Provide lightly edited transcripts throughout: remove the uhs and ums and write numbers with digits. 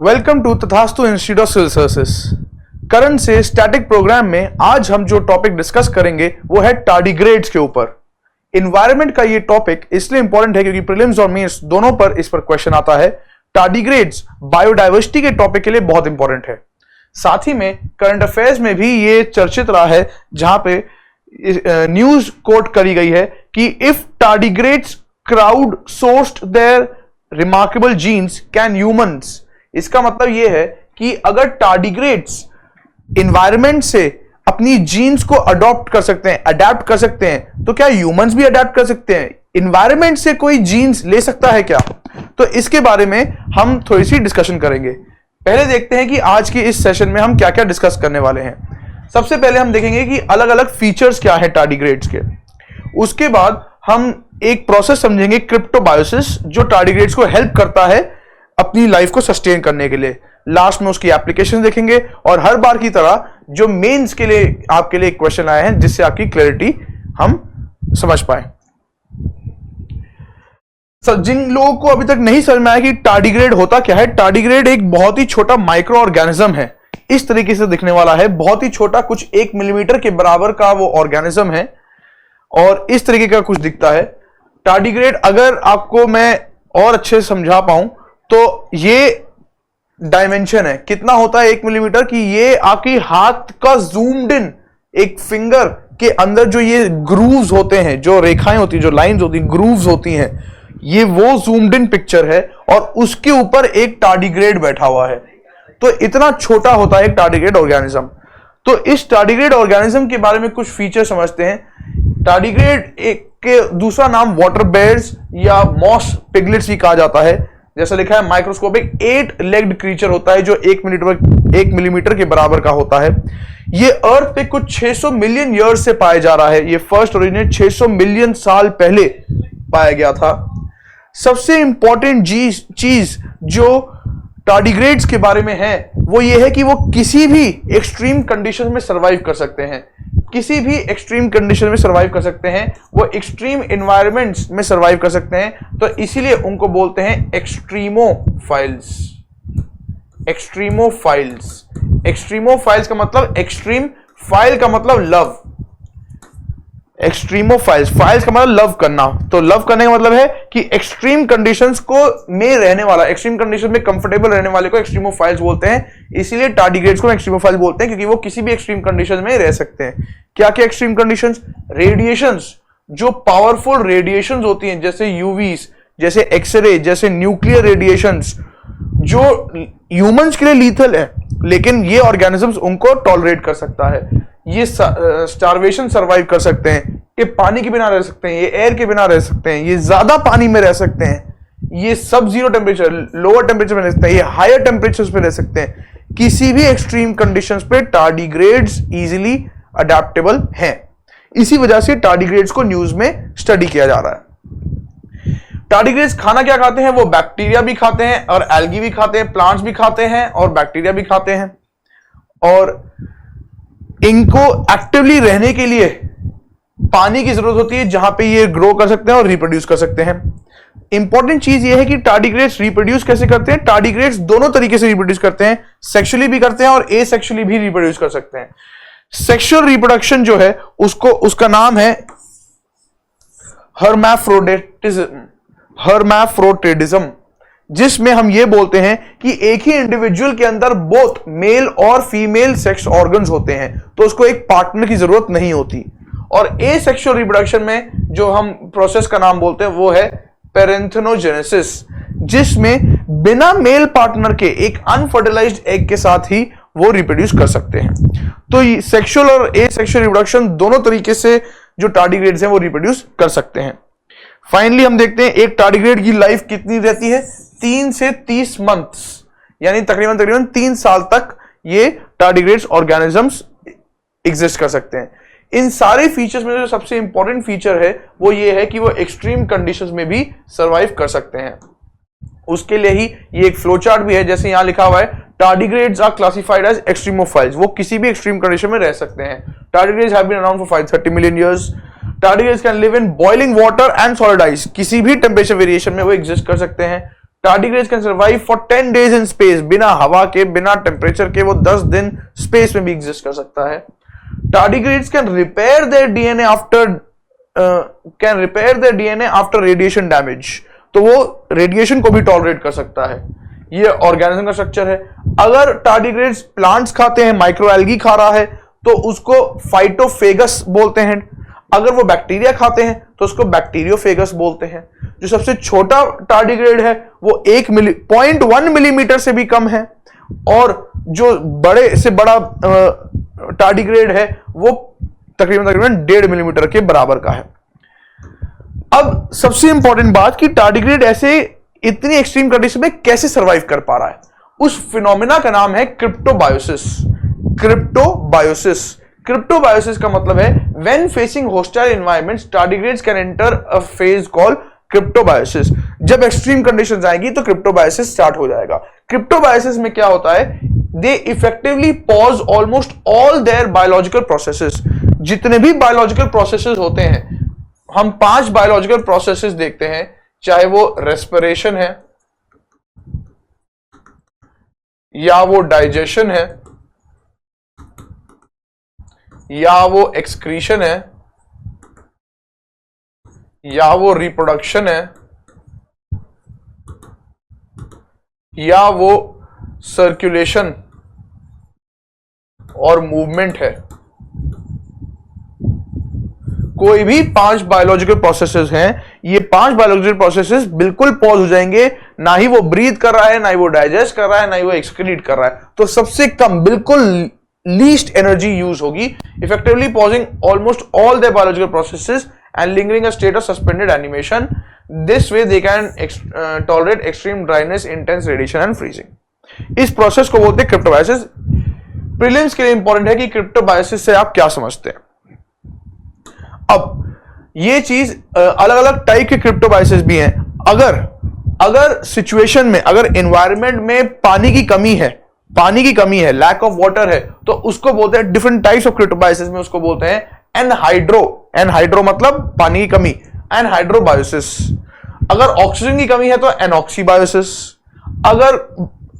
Welcome to Tathastu institute of civil services. Current से static programme में आज हम जो टॉपिक डिस्कस करेंगे वो है टार्डिग्रेड्स के ऊपर। इन्वायरमेंट का ये टॉपिक इसलिए इंपॉर्टेंट है क्योंकि प्रीलिम्स और मेंस दोनों पर इस पर क्वेश्चन आता है। टार्डिग्रेड्स बायोडाइवर्सिटी के टॉपिक के लिए बहुत इंपॉर्टेंट है। साथ ही में करंट अफेयर्स में भी ये चर्चित रहा है, जहां पे न्यूज कोट करी गई है कि if tardigrades crowd sourced their remarkable genes can humans. इसका मतलब यह है कि अगर टार्डिग्रेड्स इन्वायरमेंट से अपनी जीन्स को अडॉप्ट कर सकते हैं, अडेप्ट कर सकते हैं, तो क्या ह्यूमंस भी अडेप्ट कर सकते हैं? इन्वायरमेंट से कोई जीन्स ले सकता है क्या? तो इसके बारे में हम थोड़ी सी डिस्कशन करेंगे। पहले देखते हैं कि आज के इस सेशन में हम क्या क्या डिस्कस करने वाले हैं। सबसे पहले हम देखेंगे कि अलग अलग फीचर्स क्या है टार्डिग्रेड्स के। उसके बाद हम एक प्रोसेस समझेंगे क्रिप्टोबायोसिस, जो टार्डिग्रेड्स को हेल्प करता है अपनी लाइफ को सस्टेन करने के लिए। लास्ट में उसकी एप्लीकेशन देखेंगे और हर बार की तरह जो मेंस के लिए आपके लिए क्वेश्चन आए हैं जिससे आपकी क्लैरिटी हम समझ पाए। जिन लोगों को अभी तक नहीं समझ में आया कि टार्डिग्रेड होता क्या है, टार्डिग्रेड एक बहुत ही छोटा माइक्रो ऑर्गेनिज्म है। इस तरीके से दिखने वाला है, बहुत ही छोटा, कुछ 1 मिलीमीटर के बराबर का वो ऑर्गेनिज्म है और इस तरीके का कुछ दिखता है। टार्डिग्रेड अगर आपको मैं और अच्छे से समझा पाऊं तो ये डायमेंशन है, कितना होता है 1 मिलीमीटर की। ये आपकी हाथ का जूम्ड इन एक फिंगर के अंदर जो ये ग्रूव्स होते हैं, जो रेखाएं होती हैं, जो लाइंस होती हैं, ग्रूव्स होती हैं, ये वो जूम्ड इन पिक्चर है और उसके ऊपर एक टार्डिग्रेड बैठा हुआ है। तो इतना छोटा होता है एक टार्डिग्रेड ऑर्गेनिज्म। तो इस टार्डिग्रेड ऑर्गेनिज्म के बारे में कुछ फीचर समझते हैं। टार्डिग्रेड के दूसरा नाम वाटर बेयर्स या मॉस पिगलेट्स भी कहा जाता है। जैसा लिखा है माइक्रोस्कोपिक 8 लेग्ड क्रीचर होता है जो 1 मिलीमीटर के बराबर का होता है। ये अर्थ पे कुछ 600 मिलियन ईयर्स से पाया जा रहा है। ये फर्स्ट ओरिजिनेट 600 मिलियन साल पहले पाया गया था। सबसे इंपॉर्टेंट चीज जो टार्डिग्रेड्स के बारे में है वो ये है कि वो किसी भी एक्सट्रीम कंडीशन में सरवाइव कर सकते हैं। किसी भी एक्सट्रीम कंडीशन में सरवाइव कर सकते हैं, वो एक्सट्रीम एनवायरनमेंट्स में सरवाइव कर सकते हैं। तो इसीलिए उनको बोलते हैं एक्सट्रीमोफाइल्स। एक्सट्रीमोफाइल्स, एक्सट्रीमोफाइल्स का मतलब एक्सट्रीम, फाइल का मतलब लव। एक्सट्रीमोफाइल्स, फाइल्स का मतलब लव करना। तो लव करने का मतलब है कि एक्सट्रीम कंडीशंस को में रहने वाला, एक्सट्रीम कंडीशन में कंफर्टेबल रहने वाले को एक्सट्रीमोफाइल्स बोलते हैं। इसीलिए टार्डिग्रेड्स को एक्सट्रीमोफाइल्स बोलते हैं क्योंकि वो किसी भी एक्सट्रीम कंडीशन में रह सकते हैं। क्या क्या एक्सट्रीम कंडीशंस? रेडिएशंस, जो पावरफुल रेडिएशंस होती हैं, जैसे यूवीस, जैसे एक्सरे, जैसे न्यूक्लियर रेडिएशंस, जो ह्यूमंस के लिए लीथल है लेकिन ये ऑर्गेनिजम्स उनको टॉलरेट कर सकता है। ये स्टारवेशन सरवाइव कर सकते हैं, ये पानी के बिना रह सकते हैं, ये एयर के बिना रह सकते हैं, ये ज्यादा पानी में रह सकते हैं, ये सब जीरो टेम्परेचर, लोअर टेम्परेचर में रह सकते हैं, ये हायर टेम्परेचर पे रह सकते हैं। किसी भी एक्सट्रीम कंडीशंस पे टार्डिग्रेड्स इजीली अडेप्टेबल हैं। इसी वजह से टार्डिग्रेड्स को न्यूज में स्टडी किया जा रहा है। टार्डिग्रेड्स खाना क्या खाते हैं? वो बैक्टीरिया भी खाते हैं और एल्गी भी खाते हैं, प्लांट्स भी खाते हैं और बैक्टीरिया भी खाते हैं। और इनको एक्टिवली रहने के लिए पानी की जरूरत होती है जहां पे ये ग्रो कर सकते हैं और रिप्रोड्यूस कर सकते हैं। इंपॉर्टेंट चीज ये है कि टार्डिग्रेड्स रिप्रोड्यूस कैसे करते हैं। टार्डिग्रेड्स दोनों तरीके से रिप्रोड्यूस करते हैं, सेक्सुअली भी करते हैं और एसेक्सुअली भी रिप्रोड्यूस कर सकते हैं। सेक्सुअल रिप्रोडक्शन जो है उसका नाम है हर्माफ्रोडिटिज्म, जिसमें हम ये बोलते हैं कि एक ही इंडिविजुअल के अंदर बोथ मेल और फीमेल सेक्स ऑर्गन्स होते हैं, तो उसको एक पार्टनर की जरूरत नहीं होती। और एसेक्सुअल रिप्रोडक्शन में जो हम प्रोसेस का नाम बोलते हैं वो है पैरेंथेनोजेनेसिस, जिसमें बिना मेल पार्टनर के एक अनफर्टिलाइज्ड एग के साथ ही वो रिप्रोड्यूस कर सकते हैं। तो सेक्सुअल और एसेक्सुअल रिप्रोडक्शन दोनों तरीके से जो टार्डिग्रेड्स हैं वो रिप्रोड्यूस कर सकते हैं। फाइनली हम देखते हैं एक टार्डिग्रेड की लाइफ कितनी रहती है। 3 से 30 मंथ्स, यानी तकरीबन 3 साल तक ये टार्डिग्रेड्स ऑर्गेनिजम्स एग्जिस्ट कर सकते हैं। इन सारे फीचर्स में जो सबसे इंपॉर्टेंट फीचर है वो ये है कि वो एक्सट्रीम कंडीशंस में भी सरवाइव कर सकते हैं। उसके लिए ही ये एक फ्लो चार्ट भी है, जैसे यहां लिखा हुआ है tardigrades are classified as extremophiles. वो किसी भी एक्सट्रीम कंडीशन में रह सकते हैं। Tardigrades have been around for 530 million years. Tardigrades can live in boiling water and solid ice, किसी भी टेम्परेचर वेरिएशन में वो एग्जिस्ट कर सकते हैं। Tardigrades can survive for 10 days in space, बिना हवा के, बिना टेम्परेचर के वो 10 दिन स्पेस में भी एग्जिस्ट कर सकता है। Tardigrades can repair there DNA after radiation damage, तो वो रेडिएशन को भी टॉलरेट कर सकता है। ये ऑर्गेनिज्म का स्ट्रक्चर है। अगर टार्डिग्रेड्स प्लांट्स खाते हैं, माइक्रो एल्गी खा रहा है, तो उसको फाइटोफेगस बोलते हैं। अगर वो बैक्टीरिया खाते हैं तो उसको बैक्टीरियोफेगस बोलते हैं। जो सबसे छोटा टार्डिग्रेड है वो 0.1 मिलीमीटर से भी कम है, और जो बड़े से बड़ा टार्डिग्रेड है वो तकरीबन 1.5 मिलीमीटर के बराबर का है। अब सबसे इंपॉर्टेंट बात कि टार्डिग्रेड ऐसे इतनी एक्सट्रीम कंडीशन में कैसे सरवाइव कर पा रहा है, उस फिनोमिना का नाम है क्रिप्टोबायोसिस। क्रिप्टोबायोसिस का मतलब है when facing hostile environments tardigrades can enter a phase called cryptobiosis. जब एक्सट्रीम कंडीशंस आएगी तो क्रिप्टोबायोसिस स्टार्ट हो जाएगा। क्रिप्टोबायोसिस में क्या होता है, they effectively pause almost all their biological processes. जितने भी बायोलॉजिकल प्रोसेसेस होते हैं, हम 5 बायोलॉजिकल प्रोसेसेस देखते हैं, चाहे वो रेस्पिरेशन है, या वो डाइजेशन है, या वो एक्सक्रीशन है, या वो रिप्रोडक्शन है, या वो सर्कुलेशन और मूवमेंट है। कोई भी 5 बायोलॉजिकल प्रोसेसेस हैं, ये 5 बायोलॉजिकल प्रोसेसेस बिल्कुल पॉज हो जाएंगे। ना ही वो ब्रीथ कर रहा है, ना ही वो डाइजेस्ट कर रहा है, ना ही वो एक्सक्रीट कर रहा है। तो सबसे कम, बिल्कुल लीस्ट एनर्जी यूज होगी, effectively pausing almost all the biological processes and lingering a state of suspended animation. This way they can tolerate extreme dryness, intense radiation and freezing. इस प्रोसेस को बोलते हैं क्रिप्टोबायोसिस। प्रीलिम्स के लिए important है कि cryptobiosis से आप क्या समझते हैं। अब ये चीज अलग अलग टाइप के क्रिप्टोबायोसिस भी हैं। अगर सिचुएशन में, अगर एनवायरनमेंट में पानी की कमी है, लैक ऑफ वाटर है, तो उसको बोलते हैं डिफरेंट टाइप्स ऑफ क्रिप्टोबायोसिस में उसको बोलते हैं एनहाइड्रो मतलब पानी की कमी, एनहाइड्रोबायोसिस। अगर ऑक्सीजन की कमी है तो एनऑक्सीबायोसिस। अगर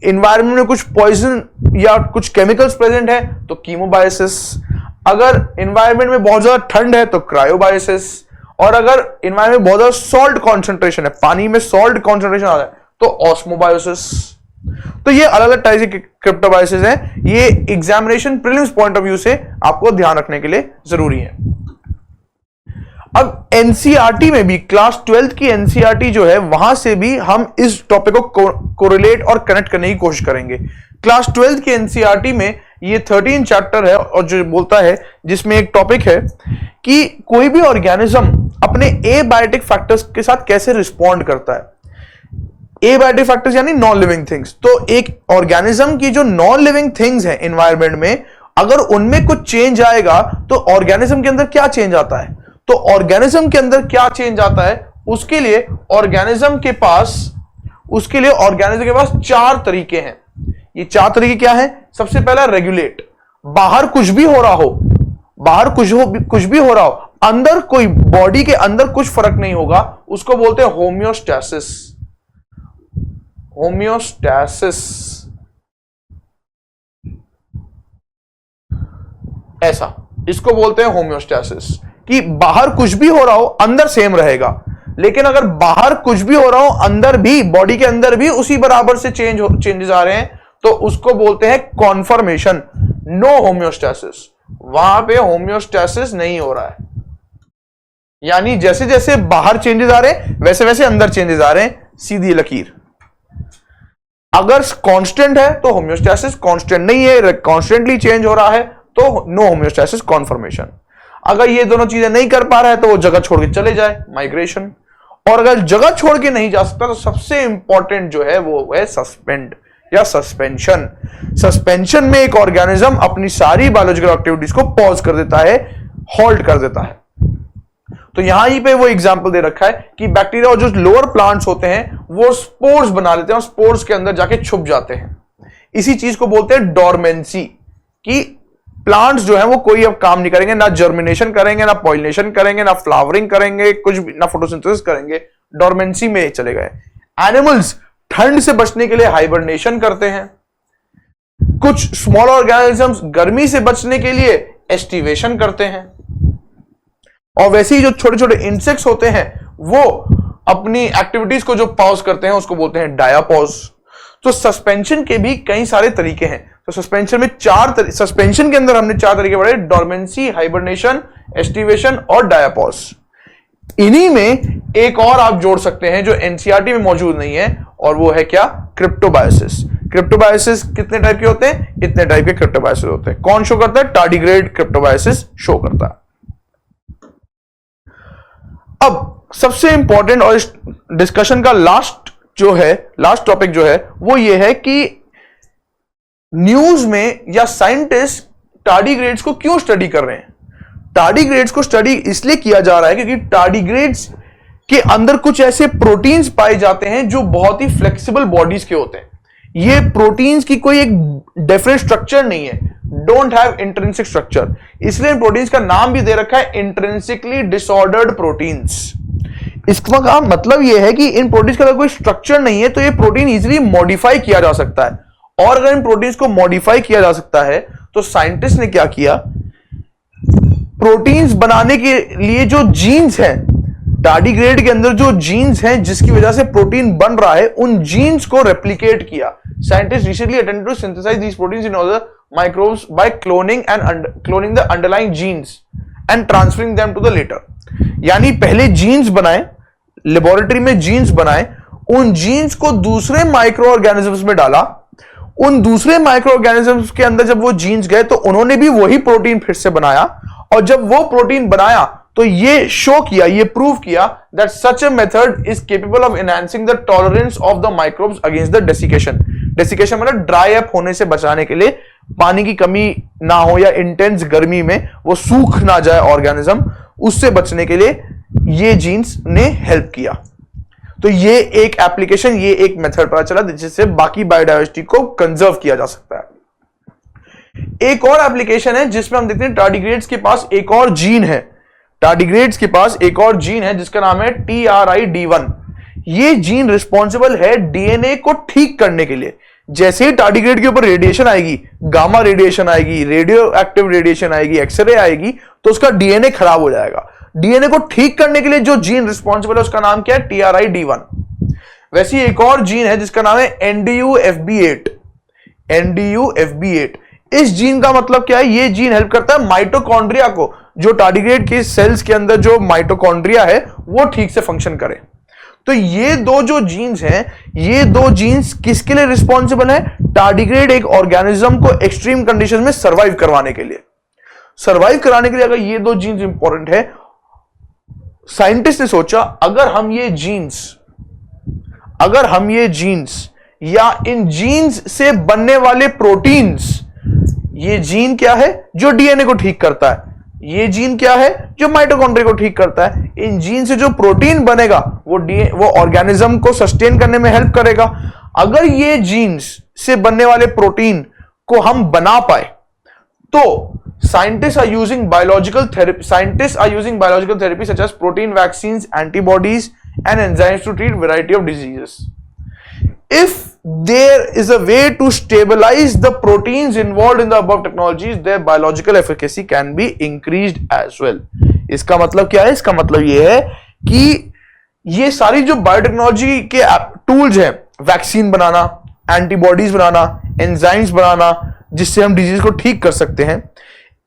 एनवायरनमेंट में कुछ पॉइजन या कुछ केमिकल्स प्रेजेंट है तो कीमोबायोसिस। अगर एनवायरनमेंट में बहुत ज्यादा ठंड है तो क्रायोबायोसिस। और अगर एनवायरनमेंट में बहुत ज्यादा सॉल्ट कॉन्सेंट्रेशन है, पानी में सॉल्ट कॉन्सेंट्रेशन आ रहा है, तो ऑस्मोबायोसिस। तो ये अलग अलग टाइप के क्रिप्टोबायोसिस हैं। ये examination prelims point of view से आपको ध्यान रखने के लिए जरूरी है। अब एनसीईआरटी में भी, क्लास 12 की एनसीईआरटी जो है, वहां से भी हम इस टॉपिक को कोरिलेट और कनेक्ट करने की कोशिश करेंगे। क्लास 12 की एनसीईआरटी में ये 13 चैप्टर है, और जो बोलता है, जिसमें एक टॉपिक है कि कोई भी ऑर्गेनिज्म अपने एबायोटिक फैक्टर्स के साथ कैसे रिस्पॉन्ड करता है। एबायोटिक फैक्टर्स यानी नॉन लिविंग थिंग्स। तो एक ऑर्गेनिज्म की जो नॉन लिविंग थिंग्स है एनवायरनमेंट में, अगर उनमें कुछ चेंज आएगा तो ऑर्गेनिज्म के अंदर क्या चेंज आता है। तो ऑर्गेनिज्म के अंदर क्या चेंज आता है, उसके लिए ऑर्गेनिज्म के पास 4 तरीके हैं। ये 4 तरीके क्या है? सबसे पहला रेगुलेट। बाहर कुछ भी हो रहा हो, अंदर कोई, बॉडी के अंदर कुछ फर्क नहीं होगा, उसको बोलते हैं होमियोस्टैसिस। ऐसा इसको बोलते हैं होमियोस्टैसिस, कि बाहर कुछ भी हो रहा हो, अंदर सेम रहेगा। लेकिन अगर बाहर कुछ भी हो रहा हो, अंदर भी, बॉडी के अंदर भी उसी बराबर से चेंजेस आ रहे हैं, तो उसको बोलते हैं कॉन्फर्मेशन। नो होमियोस्टैसिस, वहां पे होमियोस्टैसिस नहीं हो रहा है। यानी जैसे जैसे बाहर चेंजेस आ रहे हैं, वैसे वैसे अंदर चेंजेस आ रहे हैं, सीधी लकीर। अगर कांस्टेंट है तो होमियोस्टैसिस, कांस्टेंट नहीं है, कॉन्स्टेंटली चेंज हो रहा है, तो नो होमियोस्टैसिस, कॉन्फर्मेशन। अगर ये दोनों चीजें नहीं कर पा रहा है तो वो जगह छोड़ के चले जाए, माइग्रेशन। और अगर जगह छोड़ के नहीं जा सकता तो सबसे इंपॉर्टेंट जो है वो है सस्पेंड या सस्पेंशन। सस्पेंशन में एक ऑर्गेनिज्म अपनी सारी बायोलॉजिकल एक्टिविटीज को पॉज कर देता है, हॉल्ट कर देता है। तो यहां पे वो एग्जांपल दे रखा है कि बैक्टीरिया और जो लोअर प्लांट्स होते हैं वो स्पोर्स बना लेते हैं और स्पोर्स के अंदर जाके छुप जाते हैं। इसी चीज को बोलते हैं डोरमेंसी, कि प्लांट्स जो है वो कोई अब काम नहीं करेंगे, ना जर्मिनेशन करेंगे, ना पॉलिनेशन करेंगे, ना फ्लावरिंग करेंगे, कुछ भी ना, फोटोसिंथेसिस करेंगे, डोरमेंसी में चले गए। एनिमल्स ठंड से बचने के लिए हाइबरनेशन करते हैं। कुछ स्मॉल ऑर्गेनिजम्स गर्मी से बचने के लिए एस्टिवेशन करते हैं। और वैसे ही जो छोटे छोटे इंसेक्ट्स होते हैं वो अपनी एक्टिविटीज को जो पॉज करते हैं उसको बोलते हैं डायापॉज। तो सस्पेंशन के भी कई सारे तरीके हैं। तो सस्पेंशन में सस्पेंशन के अंदर हमने 4 तरीके पढ़े, डोरमेंसी, हाइबरनेशन, एस्टिवेशन और डायापॉज। इन्हीं में एक और आप जोड़ सकते हैं जो एनसीईआरटी में मौजूद नहीं है, और वो है क्या? क्रिप्टोबायोसिस। क्रिप्टोबायोसिस कितने टाइप के होते हैं? इतने टाइप के क्रिप्टोबायोसिस होते हैं। कौन शो करता है? टार्डिग्रेड क्रिप्टोबायोसिस शो करता है। अब सबसे इंपॉर्टेंट और इस डिस्कशन का लास्ट टॉपिक जो है वो ये है कि न्यूज में या साइंटिस्ट टार्डिग्रेड्स को क्यों स्टडी कर रहे हैं। टार्डिग्रेड्स को स्टडी इसलिए किया जा रहा है क्योंकि टार्डिग्रेड्स के अंदर कुछ ऐसे प्रोटीन्स पाए जाते हैं जो बहुत ही फ्लेक्सिबल बॉडीज के होते हैं। ये प्रोटीन्स की कोई एक डेफिनेट स्ट्रक्चर नहीं है, डोंट हैव इंट्रिंसिक स्ट्रक्चर, इसलिए इन प्रोटीन्स का नाम भी दे रखा है इंट्रिंसिकली डिसऑर्डर्ड प्रोटीन्स। इसका मतलब यह है कि इन प्रोटीन्स का कोई स्ट्रक्चर नहीं है तो ये प्रोटीन इजीली मॉडिफाई किया जा सकता है। और अगर इन प्रोटीन्स को मॉडिफाई किया जा सकता है तो साइंटिस्ट ने क्या किया, प्रोटीन्स बनाने के लिए जो जीन्स हैं, टार्डिग्रेड के अंदर जो जीन्स हैं जिसकी वजह से प्रोटीन बन रहा है, उन जीन्स को रेप्लिकेट किया। Scientist recently attempted to synthesise these proteins in other microbes by cloning the underlying genes and transferring them to the latter. यानी पहले जीन्स बनाए, लेबोरेटरी में जीन्स बनाए, उन जीन्स को दूसरे माइक्रो ऑर्गेनिजम्स में डाला, उन दूसरे माइक्रो ऑर्गेनिजम्स के अंदर जब वो जीन्स गए तो उन्होंने भी वही प्रोटीन फिर से बनाया, और जब वो प्रोटीन बनाया तो ये शो किया, ये प्रूव किया that such a method is capable of enhancing the tolerance of the microbes against the desiccation. Desiccation मतलब ड्राई अप होने से बचाने के लिए, पानी की कमी ना हो या इंटेंस गर्मी में वो सूख ना जाए ऑर्गेनिज्म, उससे बचने के लिए ये जीन्स ने हेल्प किया। तो ये एक एप्लीकेशन, ये एक मेथड पता चला जिससे बाकी बायोडाइवर्सिटी को कंजर्व किया जा सकता है। एक और एप्लीकेशन है जिसमें हम देखते हैं टार्डिग्रेड्स के पास एक और जीन है। टार्डिग्रेड्स के पास एक और जीन है जिसका नाम है TRID1। ये जीन रिस्पॉन्सिबल है डीएनए को ठीक करने के लिए। जैसे ही टार्डिग्रेड के ऊपर रेडिएशन आएगी, गामा रेडिएशन आएगी, रेडियो एक्टिव रेडिएशन आएगी, एक्सरे आएगी, तो उसका डीएनए खराब हो जाएगा। डीएनए को ठीक करने के लिए जो जीन रिस्पॉन्सिबल है उसका नाम क्या है? TRID1। वैसे एक और जीन है जिसका नाम है NDUFB8। NDUFB8 इस जीन का मतलब क्या है? ये जीन हेल्प करता है माइटोकॉन्ड्रिया को, जो टार्डिग्रेड के सेल्स के अंदर जो माइटोकॉन्ड्रिया है वो ठीक से फंक्शन करे। तो ये दो जो जीन्स हैं, ये दो जीन्स किसके लिए रिस्पॉन्सिबल है? टार्डिग्रेड एक ऑर्गेनिज्म को एक्सट्रीम कंडीशन में सर्वाइव करवाने के लिए। सर्वाइव कराने के लिए अगर ये दो जीन्स इंपॉर्टेंट है, साइंटिस्ट ने सोचा अगर हम ये जीन्स या इन जीन्स से बनने वाले प्रोटीन्स, ये जीन क्या है जो डीएनए को ठीक करता है, ये जीन क्या है जो माइटोकॉन्ड्रिया को ठीक करता है, इन जीन से जो प्रोटीन बनेगा वो ऑर्गेनिज्म को सस्टेन करने में हेल्प करेगा। अगर ये जीन्स से बनने वाले प्रोटीन को हम बना पाए तो scientists are using biological therapy such as protein vaccines, antibodies and enzymes to treat variety of diseases. If there is a way to stabilize the proteins involved in the above technologies, their biological efficacy can be increased as well. इसका मतलब क्या है? इसका मतलब यह है कि ये सारी जो बायोटेक्नोलॉजी के टूल्स हैं, वैक्सीन बनाना, एंटीबॉडीज बनाना, एंजाइम्स बनाना, जिससे हम डिजीज को ठीक कर सकते हैं,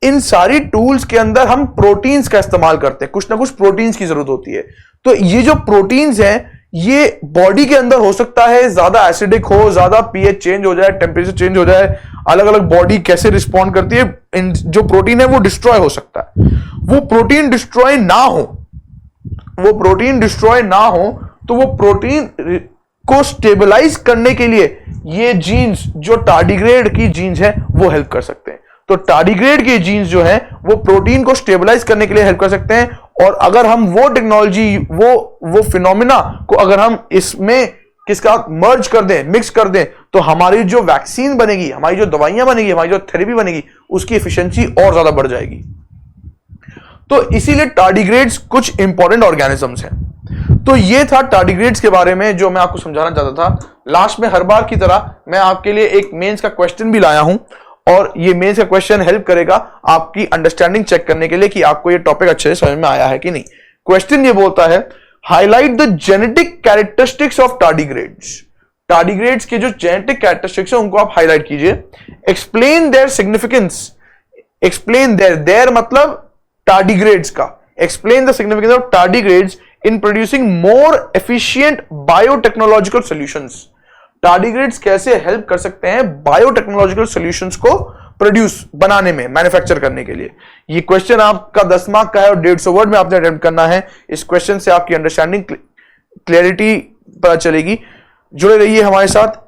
इन सारी टूल्स के अंदर हम प्रोटीन्स का इस्तेमाल करते हैं। कुछ ना कुछ प्रोटीन्स की जरूरत होती है। तो ये जो प्रोटीन्स हैं ये बॉडी के अंदर हो सकता है ज्यादा एसिडिक हो, ज्यादा पीएच चेंज हो जाए, टेम्परेचर चेंज हो जाए, अलग अलग बॉडी कैसे रिस्पॉन्ड करती है, इन जो प्रोटीन है वो डिस्ट्रॉय हो सकता है। वो प्रोटीन डिस्ट्रॉय ना हो तो वो प्रोटीन को स्टेबलाइज करने के लिए ये जीन्स जो टार्डिग्रेड की जीन्स है वो हेल्प कर सकते हैं। तो टार्डिग्रेड के जीन्स जो हैं वो प्रोटीन को स्टेबलाइज करने के लिए हेल्प कर सकते हैं। और अगर हम वो टेक्नोलॉजी, वो फिनोमिना को अगर हम इसमें किसका मर्ज कर दें, मिक्स कर दें, तो हमारी जो वैक्सीन बनेगी, हमारी जो दवाइयां बनेगी, हमारी जो थेरेपी बनेगी, उसकी एफिशिएंसी और ज्यादा बढ़ जाएगी। तो इसीलिए टार्डिग्रेड्स कुछ इंपॉर्टेंट ऑर्गेनिजम्स हैं। तो ये था टार्डिग्रेड्स के बारे में जो मैं आपको समझाना चाहता था। लास्ट में हर बार की तरह मैं आपके लिए एक मेंस का क्वेश्चन भी लाया हूं, और ये मेंस का क्वेश्चन हेल्प करेगा आपकी अंडरस्टैंडिंग चेक करने के लिए कि आपको ये टॉपिक अच्छे से समझ में आया है कि नहीं। क्वेश्चन ये बोलता है, highlight the genetic characteristics of tardigrades. Tardigrades के जो जेनेटिक कैरेक्टरिस्टिक्स है उनको आप हाईलाइट कीजिए। Explain their significance. Explain their मतलब टार्डिग्रेड्स का। Explain the significance of tardigrades in producing more efficient biotechnological solutions. Tardigrades कैसे हेल्प कर सकते हैं बायोटेक्नोलॉजिकल सॉल्यूशंस को प्रोड्यूस बनाने में, मैन्युफैक्चर करने के लिए। ये क्वेश्चन आपका 10 मार्क का है और 150 वर्ड में आपने अटेम्प्ट करना है। इस क्वेश्चन से आपकी अंडरस्टैंडिंग क्लैरिटी पता चलेगी। जुड़े रहिए हमारे साथ।